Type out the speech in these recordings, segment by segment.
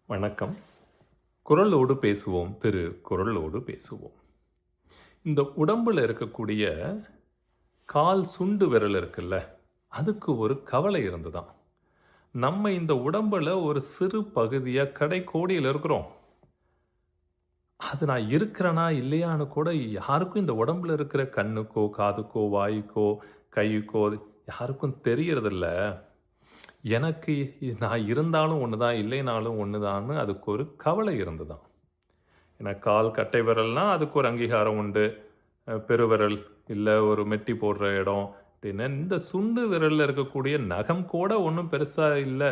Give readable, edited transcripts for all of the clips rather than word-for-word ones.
வணக்கம். குரலோடு பேசுவோம் திரு குரலோடு பேசுவோம். இந்த உடம்புல இருக்கக்கூடிய கால் சுண்டு விரல் இருக்குல்ல, அதுக்கு ஒரு கவலை இருந்துதாம். நம்ம இந்த உடம்புல ஒரு சிறு பகுதியா கடைக்கோடியில இருக்கிறோம். அது நான் இருக்கிறேனா இல்லையான்னு கூட யாருக்கும் இந்த உடம்புல இருக்கிற கண்ணுக்கோ, காதுக்கோ, வாய்க்கோ, கைக்கோ யாருக்கும் தெரியறதில்ல. எனக்கு நான் இருந்தாலும் ஒண்ணுதான், இல்லைனாலும் ஒண்ணுதான்னு அதுக்கு ஒரு கவலை இருந்துதாம். ஏன்னா கால் கட்டை விரல்னா அதுக்கு ஒரு அங்கீகாரம் உண்டு. பெருவிரல், இல்ல ஒரு மெட்டி போடுற இடம் அப்படின்னு. இந்த சுண்டு விரல்ல இருக்கக்கூடிய நகம் கூட ஒண்ணும் பெருசா இல்ல.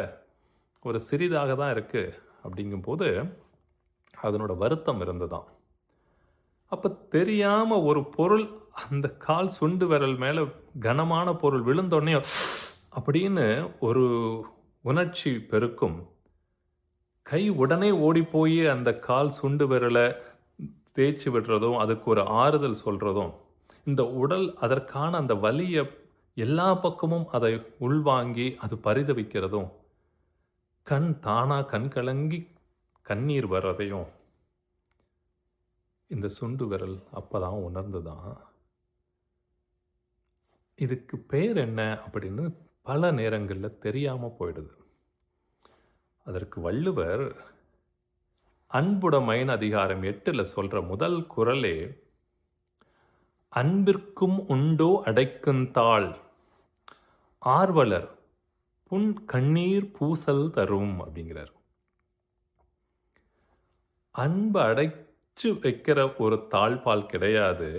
ஒரு சிறிதாக தான் இருக்கு. அப்படிங்கும்போது, அதனோட வருத்தம் இருந்ததாம். அப்ப தெரியாம ஒரு பொருள் அந்த கால் சுண்டு விரல் மேல கனமான பொருள் விழுந்தோனே அப்படின்னு ஒரு உணர்ச்சி பெருக்கும். கை உடனே ஓடிப்போயி அந்த கால் சுண்டு விரல தேய்ச்சு விடுறதும், அதுக்கு ஒரு ஆறுதல் சொல்றதும், இந்த உடல் அதற்கான அந்த வலிய எல்லா பக்கமும் அதை உள்வாங்கி அது பரிதவிக்கிறதும், கண் தானா கண் கலங்கி கண்ணீர் வர்றதையும், இந்த சுண்டு விரல் அப்பதான் உணர்ந்துதான். இதுக்கு பேர் என்ன அப்படின்னு பல நேரங்கள்ல தெரியாம போயிடுது. அதற்கு வள்ளுவர் அன்புடைமைன்னு அதிகாரம் 8ல சொல்ற முதல் குறளே, "அன்பிற்கும் உண்டோ அடைக்குந்தாழ் ஆர்வலர் புன் கண்ணீர் பூசல் தரும்" அப்படிங்கிறார். அன்பு அடைச்சு வைக்கிற ஒரு தாழ்பால் கிடையாது.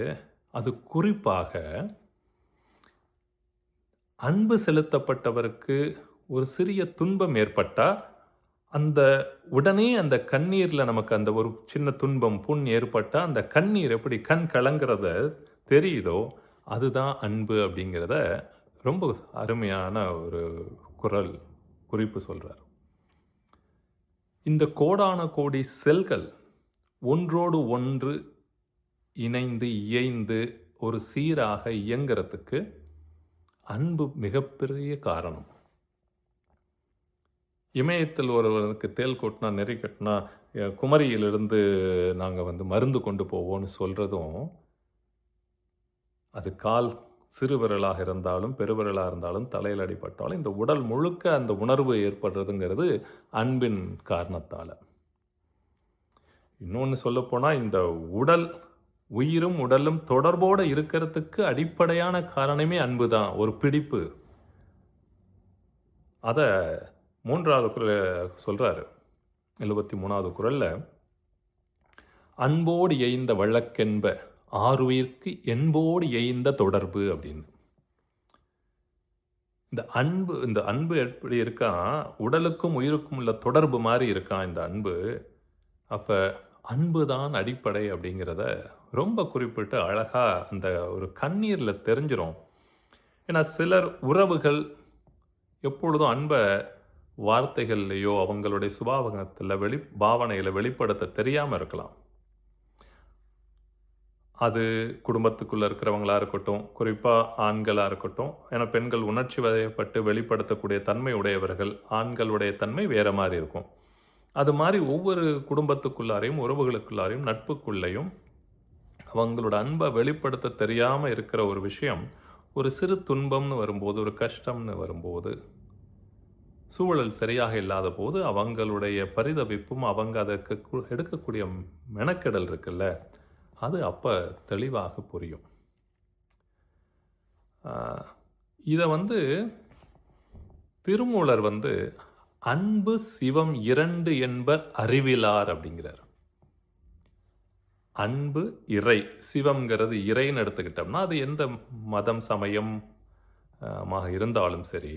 அது குறிப்பாக அன்பு செலுத்தப்பட்டவருக்கு ஒரு சிறிய துன்பம் ஏற்பட்டா, அந்த உடனே அந்த கண்ணீர்ல நமக்கு அந்த ஒரு சின்ன துன்பம், புண் ஏற்பட்டா, அந்த கண்ணீர் எப்படி கண் கலங்குறத தெரியுதோ, அதுதான் அன்பு அப்படிங்கிறத ரொம்ப அருமையான ஒரு குறள் குறிப்பு சொல்றார். இந்த கோடான கோடி செல்கள் ஒன்றோடு ஒன்று இணைந்து, இயைந்து ஒரு சீராக இயங்குறதுக்கு அன்பு மிகப்பெரிய காரணம். இமயத்தில் ஒருவனுக்கு தேள் கொட்டினா, நெறி கட்டினா, குமரியிலிருந்து நாங்க மருந்து கொண்டு போவோம்னு சொல்றதும், அது கால் சிறு விரலாக இருந்தாலும், பெருவிரலா இருந்தாலும், தலையில அடிபட்டாலும், இந்த உடல் முழுக்க அந்த உணர்வு ஏற்படுறதுங்கிறது அன்பின் காரணத்தால. இன்னொன்னு சொல்லப்போனா, இந்த உடல் உயிரும், உடலும் தொடர்போட இருக்கிறதுக்கு அடிப்படையான காரணமே அன்பு தான். ஒரு பிடிப்பு. அத 3வது சொல்றாரு. 73வது குறள்ல, "அன்போடு இயைந்த வழக்கென்ப ஆருயிர்க்கு என்போடு இயைந்த தொடர்பு" அப்படின்னு. இந்த அன்பு எப்படி இருக்கான், உடலுக்கும் உயிருக்கும் உள்ள தொடர்பு மாரி இருக்கான் இந்த அன்பு. அப்ப அன்பு தான் அடிப்படை அப்படிங்கிறத ரொம்ப குறிப்பிட்டு அழகா அந்த ஒரு கண்ணீர்ல தெரிஞ்சிரும். ஏன்னா சிலர் உறவுகள் எப்பொழுதும் அன்ப வார்த்தைகள்லயோ, அவங்களுடைய சுபாவகத்துல பாவனையில வெளிப்படுத்த தெரியாம இருக்கலாம். அது குடும்பத்துக்குள்ள இருக்கிறவங்களா இருக்கட்டும், குறிப்பா ஆண்களா இருக்கட்டும். ஏன்னா பெண்கள் உணர்ச்சி வயப்பட்டு வெளிப்படுத்தக்கூடிய தன்மை உடையவர்கள். ஆண்களுடைய தன்மை வேற மாரி இருக்கும். அது மாரி ஒவ்வொரு குடும்பத்துக்குள்ளாரையும், உறவுகளுக்குள்ளாரையும், நட்புக்குள்ளேயும் அவங்களோட அன்ப வெளிப்படுத்த தெரியாம இருக்கிற ஒரு விஷயம், ஒரு சிறு துன்பம்னு வரும்போது, ஒரு கஷ்டம்னு வரும்போது, சூழல் சரியாக இல்லாதபோது, அவங்களுடைய பரிதவிப்பும், அவங்க அதற்கு எடுக்கக்கூடிய மெனக்கெடல் இருக்குல்ல, அது அப்ப தெளிவாக புரியும். ஆ இத திருமூலர் "அன்பு சிவம் 2 என்பர் அறிவிலார்" அப்படிங்கிறார். அன்பு, இறை. சிவம்ங்கிறது இறைன்னு எடுத்துக்கிட்டோம்னா, அது எந்த மதம், சமயம் மாக இருந்தாலும் சரி,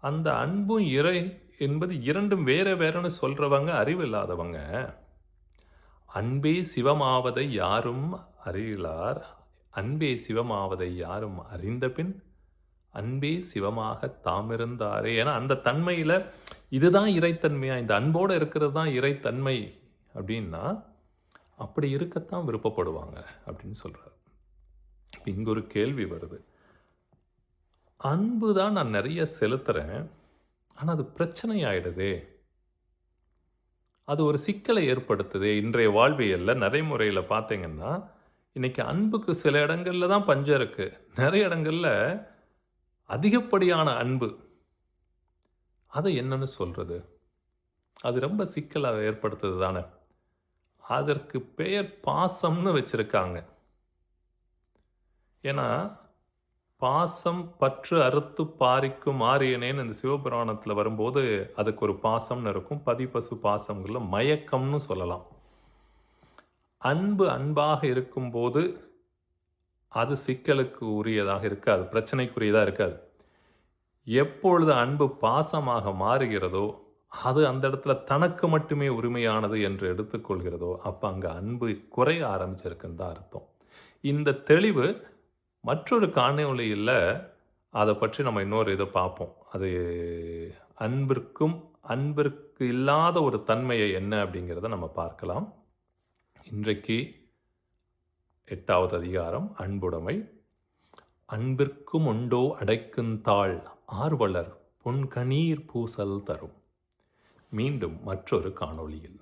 அந்த அன்பும், இறை என்பது 2ம் வேற வேறன்னு சொல்றவங்க அறிவில்லாதவங்க. "அன்பே சிவமாவதை யாரும் அறியலார். அன்பே சிவமாவதை யாரும் அறிந்தபின், அன்பே சிவமாகத் தாமிருந்தாரே." ஏன்னா அந்த தன்மையில இதுதான் இறைத்தன்மையா, இந்த அன்போட இருக்கிறது தான் இறைத்தன்மை அப்படின்னா, அப்படி இருக்கத்தான் விருப்பப்படுவாங்க அப்படின்னு சொல்றாரு. இங்க ஒரு கேள்வி வருது. அன்பு தான் நான் நெறைய செலுத்துறேன். ஆனா அது பிரச்சனை ஆயிடுதே. அது ஒரு சிக்கலை ஏற்படுத்துது. இன்றைய வாழ்வியல்ல நடைமுறையில பார்த்தீங்கன்னா, இன்னைக்கு அன்புக்கு சில இடங்கள்ல தான் பஞ்சம் இருக்கு. நெறைய இடங்கள்ல அதிகப்படியான அன்பு. அத என்னன்னு சொல்றது? அது ரொம்ப சிக்கல ஏற்படுத்துது தானே! அதற்கு பெயர் பாசம்னு வச்சிருக்காங்க. ஏன்னா, பாசம் பற்று அறுத்துப் பாரிக்கும் ஆரியனேன்னு இந்த சிவபுராணத்தில வரும்போது, அதுக்கு ஒரு பாசம்னு இருக்கும். பதிபசு பாசங்கள்ல மயக்கம்னு சொல்லலாம். அன்பு அன்பாக இருக்கும்போது, அது சிக்கலுக்கு உரியதாக இருக்காது. பிரச்சனைக்குரியதா இருக்காது. எப்பொழுது அன்பு பாசமாக மாறுகிறதோ, அது அந்த இடத்துல தனக்கு மட்டுமே உரிமையானது என்று எடுத்துக்கொள்கிறதோ, அப்ப அங்க அன்பு குறைய ஆரம்பிச்சிருக்குன்னு தான் அர்த்தம். இந்த தெளிவு மற்றொரு காணொளியில அத பற்றி நம்ம இன்னொரு இத பார்ப்போம். அது அன்பிற்கும், அன்பிற்கு இல்லாத ஒரு தன்மையை என்ன அப்படிங்கிறத நம்ம பார்க்கலாம். இன்றைக்கு 8வது அதிகாரம் அன்புடைமை. அன்பிற்கும் உண்டோ அடைக்குந்தாழ் ஆர்வலர் பொன்கணீர் பூசல் தரும். மீண்டும் மற்றொரு காணொளியில்.